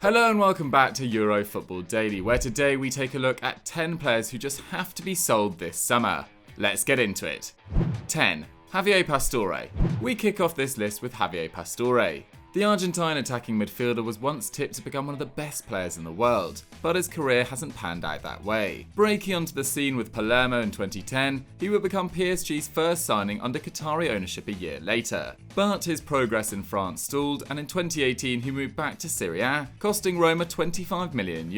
Hello and welcome back to Euro Football Daily, where today we take a look at 10 players who just have to be sold this summer. Let's get into it. 10. Javier Pastore. We kick off this list with Javier Pastore. The Argentine attacking midfielder was once tipped to become one of the best players in the world, but his career hasn't panned out that way. Breaking onto the scene with Palermo in 2010, he would become PSG's first signing under Qatari ownership a year later. But his progress in France stalled, and in 2018 he moved back to Serie A, costing Roma €25 million.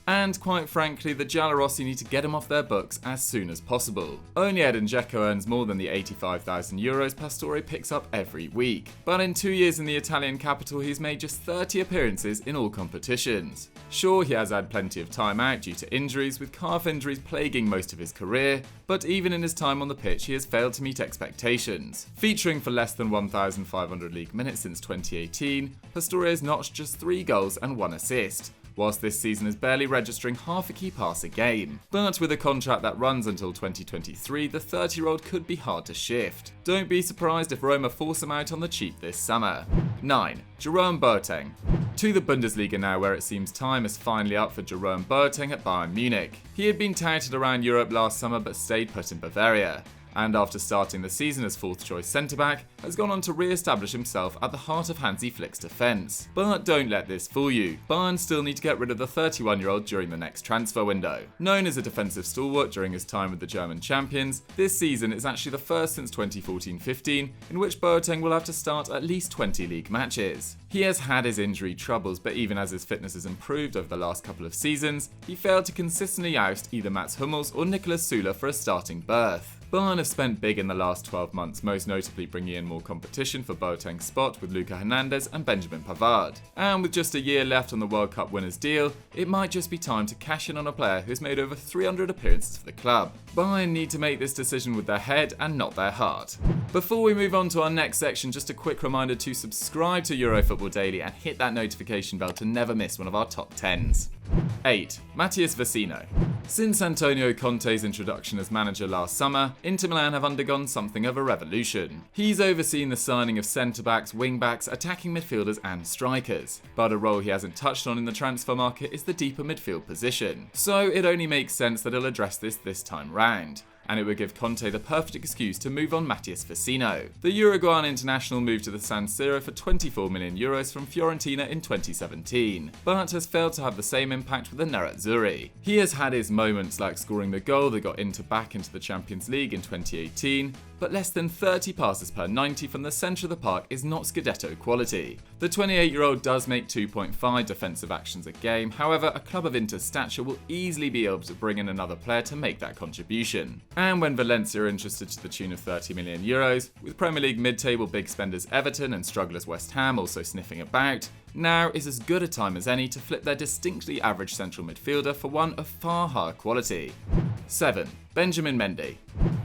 And quite frankly, the Giallorossi need to get him off their books as soon as possible. Only Edin Dzeko earns more than the €85,000 Pastore picks up every week, but in 2 years in the Italian capital he's made just 30 appearances in all competitions. Sure, he has had plenty of time out due to injuries, with calf injuries plaguing most of his career, but even in his time on the pitch he has failed to meet expectations. Featuring for less than 1,500 league minutes since 2018, Pastore has notched just 3 goals and 1 assist, whilst this season is barely registering half a key pass a game. But with a contract that runs until 2023, the 30-year-old could be hard to shift. Don't be surprised if Roma force him out on the cheap this summer. 9. Jerome Boateng. To the Bundesliga now, where it seems time is finally up for Jerome Boateng at Bayern Munich. He had been touted around Europe last summer but stayed put in Bavaria, and after starting the season as 4th choice centre-back, has gone on to re-establish himself at the heart of Hansi Flick's defence. But don't let this fool you, Bayern still need to get rid of the 31-year-old during the next transfer window. Known as a defensive stalwart during his time with the German champions, this season is actually the first since 2014-15 in which Boateng will have to start at least 20 league matches. He has had his injury troubles, but even as his fitness has improved over the last couple of seasons, he failed to consistently oust either Mats Hummels or Niklas Süle for a starting berth. Bayern have spent big in the last 12 months, most notably bringing in more competition for Boateng's spot with Lucas Hernandez and Benjamin Pavard. And with just a year left on the World Cup winners' deal, it might just be time to cash in on a player who's made over 300 appearances for the club. Bayern need to make this decision with their head and not their heart. Before we move on to our next section, just a quick reminder to subscribe to Euro Football Daily and hit that notification bell to never miss one of our top 10s. 8. Matías Vecino. Since Antonio Conte's introduction as manager last summer, Inter Milan have undergone something of a revolution. He's overseen the signing of centre-backs, wing-backs, attacking midfielders and strikers, but a role he hasn't touched on in the transfer market is the deeper midfield position. So it only makes sense that he'll address this time round, and it would give Conte the perfect excuse to move on Matías Vecino. The Uruguayan international moved to the San Siro for €24 million from Fiorentina in 2017, but has failed to have the same impact with the Nerazzurri. He has had his moments, like scoring the goal that got Inter back into the Champions League in 2018, but less than 30 passes per 90 from the centre of the park is not Scudetto quality. The 28-year-old does make 2.5 defensive actions a game, however, a club of Inter's stature will easily be able to bring in another player to make that contribution. And when Valencia are interested to the tune of €30 million, with Premier League mid-table big spenders Everton and strugglers West Ham also sniffing about, now is as good a time as any to flip their distinctly average central midfielder for one of far higher quality. 7. Benjamin Mendy.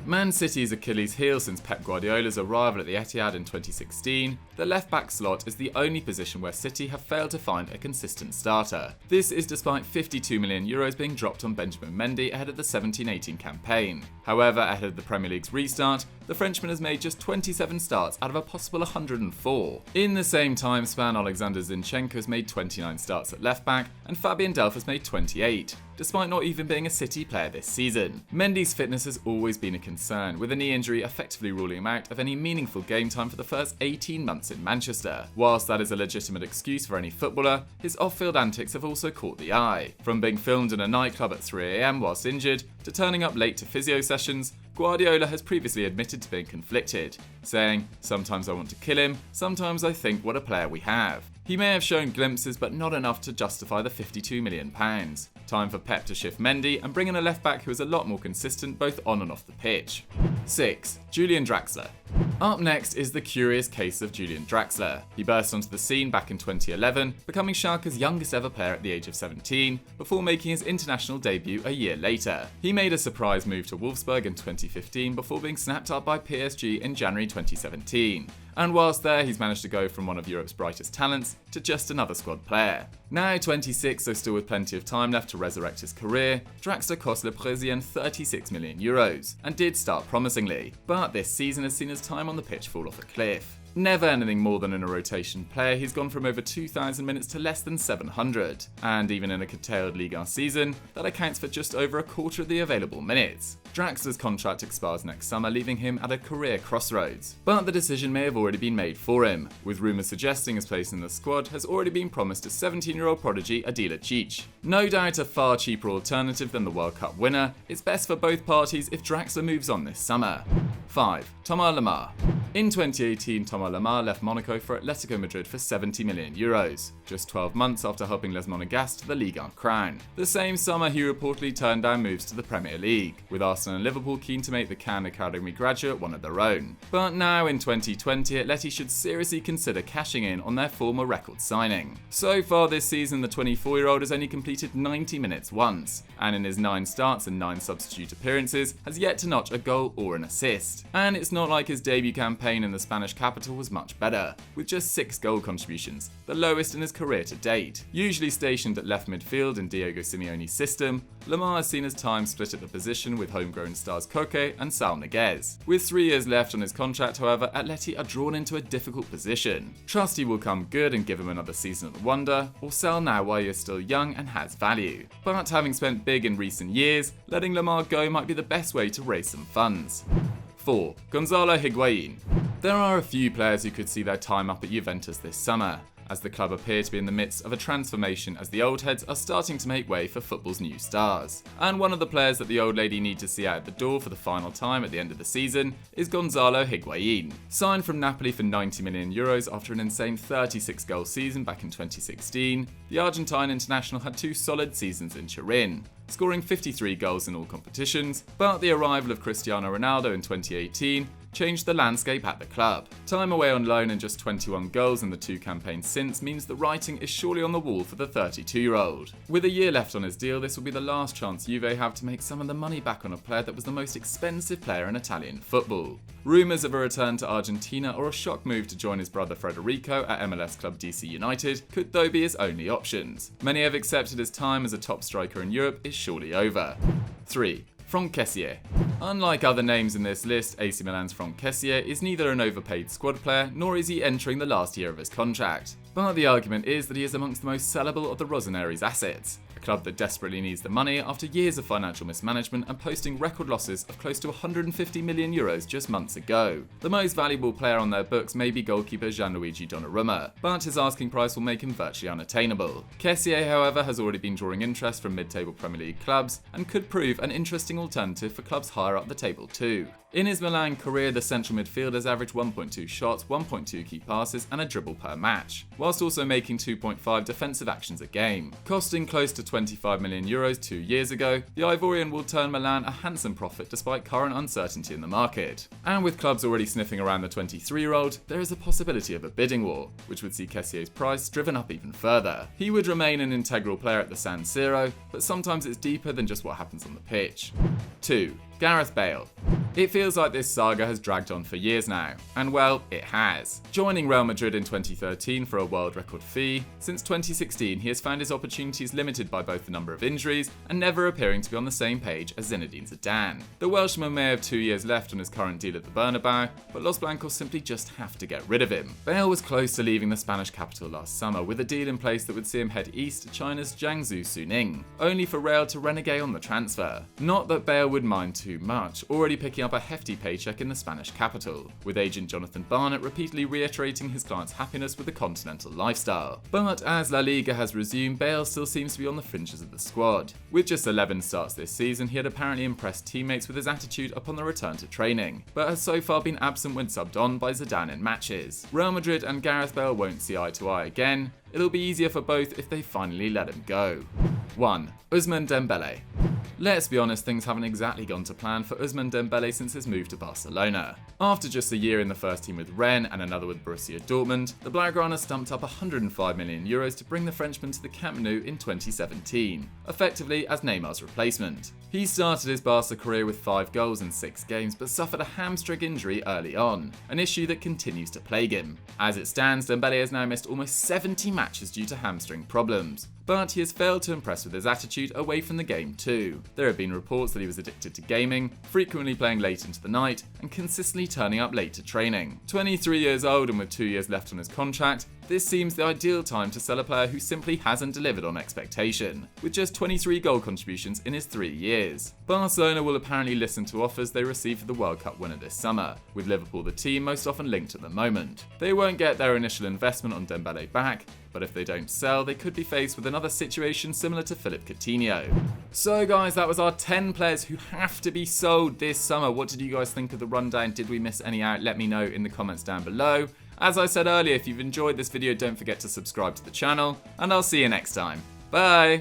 Man City's Achilles heel since Pep Guardiola's arrival at the Etihad in 2016, the left-back slot is the only position where City have failed to find a consistent starter. This is despite €52 million being dropped on Benjamin Mendy ahead of the 17-18 campaign. However, ahead of the Premier League's restart, the Frenchman has made just 27 starts out of a possible 104. In the same time span, Alexander Zinchenko has made 29 starts at left-back, and Fabian Delph has made 28. Despite not even being a City player this season. Mendy's fitness has always been a concern, with a knee injury effectively ruling him out of any meaningful game time for the first 18 months in Manchester. Whilst that is a legitimate excuse for any footballer, his off-field antics have also caught the eye. From being filmed in a nightclub at 3 AM whilst injured, to turning up late to physio sessions, Guardiola has previously admitted to being conflicted, saying, "Sometimes I want to kill him, sometimes I think what a player we have." He may have shown glimpses, but not enough to justify the £52 million. Time for Pep to shift Mendy and bring in a left-back who is a lot more consistent both on and off the pitch. 6. Julian Draxler. Up next is the curious case of Julian Draxler. He burst onto the scene back in 2011, becoming Schalke's youngest ever player at the age of 17, before making his international debut a year later. He made a surprise move to Wolfsburg in 2015 before being snapped up by PSG in January 2017. And whilst there, he's managed to go from one of Europe's brightest talents to just another squad player. Now 26, so still with plenty of time left to resurrect his career, Draxler cost Le Parisien €36 million and did start promisingly, but this season has seen his time on the pitch fall off a cliff. Never anything more than a rotation player, he's gone from over 2,000 minutes to less than 700, and even in a curtailed Ligue 1 season, that accounts for just over a quarter of the available minutes. Draxler's contract expires next summer, leaving him at a career crossroads. But the decision may have already been made for him, with rumours suggesting his place in the squad has already been promised to 17-year-old prodigy Adila Cic. No doubt a far cheaper alternative than the World Cup winner, it's best for both parties if Draxler moves on this summer. 5. Thomas Lemar. In 2018, Thomas Lemar left Monaco for Atletico Madrid for €70 million, just 12 months after helping Les Monégasques to the Ligue 1 crown. The same summer, he reportedly turned down moves to the Premier League, with Arsenal and Liverpool keen to make the Cannes Academy graduate one of their own. But now in 2020, Atleti should seriously consider cashing in on their former record signing. So far this season, the 24-year-old has only completed 90 minutes once, and in his 9 starts and 9 substitute appearances, has yet to notch a goal or an assist. And it's not like his debut campaign in the Spanish capital was much better, with just 6 goal contributions, the lowest in his career to date. Usually stationed at left midfield in Diego Simeone's system, Lemar has seen his time split at the position with homegrown stars Koke and Saul Niguez. With 3 years left on his contract, however, Atleti are drawn into a difficult position. Trust he will come good and give him another season at the Wonder, or sell now while he is still young and has value. But having spent big in recent years, letting Lemar go might be the best way to raise some funds. 4. Gonzalo Higuaín. There are a few players who could see their time up at Juventus this summer, as the club appear to be in the midst of a transformation as the old heads are starting to make way for football's new stars. And one of the players that the old lady need to see out the door for the final time at the end of the season is Gonzalo Higuaín. Signed from Napoli for €90 million after an insane 36-goal season back in 2016, the Argentine international had 2 solid seasons in Turin, scoring 53 goals in all competitions, but the arrival of Cristiano Ronaldo in 2018 changed the landscape at the club. Time away on loan and just 21 goals in the 2 campaigns since means the writing is surely on the wall for the 32-year-old. With a year left on his deal, this will be the last chance Juve have to make some of the money back on a player that was the most expensive player in Italian football. Rumours of a return to Argentina or a shock move to join his brother Federico at MLS club DC United could though be his only options. Many have accepted his time as a top striker in Europe is surely over. 3. Franck Kessie. Unlike other names in this list, AC Milan's Franck Kessie is neither an overpaid squad player nor is he entering the last year of his contract. But the argument is that he is amongst the most sellable of the Rossoneri's assets, a club that desperately needs the money after years of financial mismanagement and posting record losses of close to €150 million just months ago. The most valuable player on their books may be goalkeeper Gianluigi Donnarumma, but his asking price will make him virtually unattainable. Kessie, however, has already been drawing interest from mid-table Premier League clubs and could prove an interesting alternative for clubs higher up the table too. In his Milan career, the central midfielders averaged 1.2 shots, 1.2 key passes and a dribble per match, whilst also making 2.5 defensive actions a game. Costing close to €25 million 2 years ago, the Ivorian will turn Milan a handsome profit despite current uncertainty in the market. And with clubs already sniffing around the 23-year-old, there is a possibility of a bidding war, which would see Kessie's price driven up even further. He would remain an integral player at the San Siro, but sometimes it's deeper than just what happens on the pitch. 2. Gareth Bale. It feels like this saga has dragged on for years now, and well, it has. Joining Real Madrid in 2013 for a world record fee, since 2016 he has found his opportunities limited by both the number of injuries and never appearing to be on the same page as Zinedine Zidane. The Welshman may have 2 years left on his current deal at the Bernabeu, but Los Blancos simply just have to get rid of him. Bale was close to leaving the Spanish capital last summer with a deal in place that would see him head east to China's Jiangsu Suning, only for Real to renege on the transfer. Not that Bale would mind too much, already picking up a hefty paycheck in the Spanish capital, with agent Jonathan Barnett repeatedly reiterating his client's happiness with the continental lifestyle. But as La Liga has resumed, Bale still seems to be on the fringes of the squad. With just 11 starts this season, he had apparently impressed teammates with his attitude upon the return to training, but has so far been absent when subbed on by Zidane in matches. Real Madrid and Gareth Bale won't see eye to eye again. It'll be easier for both if they finally let him go. 1. Ousmane Dembele. Let's be honest, things haven't exactly gone to plan for Ousmane Dembele since his move to Barcelona. After just a year in the first team with Rennes and another with Borussia Dortmund, the Blaugrana stumped up €105 million to bring the Frenchman to the Camp Nou in 2017, effectively as Neymar's replacement. He started his Barca career with 5 goals in 6 games but suffered a hamstring injury early on, an issue that continues to plague him. As it stands, Dembele has now missed almost 70 matches due to hamstring problems, but he has failed to impress with his attitude away from the game too. There have been reports that he was addicted to gaming, frequently playing late into the night, and consistently turning up late to training. 23 years old and with 2 years left on his contract, this seems the ideal time to sell a player who simply hasn't delivered on expectation, with just 23 goal contributions in his 3 years. Barcelona will apparently listen to offers they receive for the World Cup winner this summer, with Liverpool the team most often linked at the moment. They won't get their initial investment on Dembele back, but if they don't sell, they could be faced with another situation similar to Philippe Coutinho. So guys, that was our 10 players who have to be sold this summer. What did you guys think of the rundown? Did we miss any out? Let me know in the comments down below. As I said earlier, if you've enjoyed this video, don't forget to subscribe to the channel, and I'll see you next time. Bye!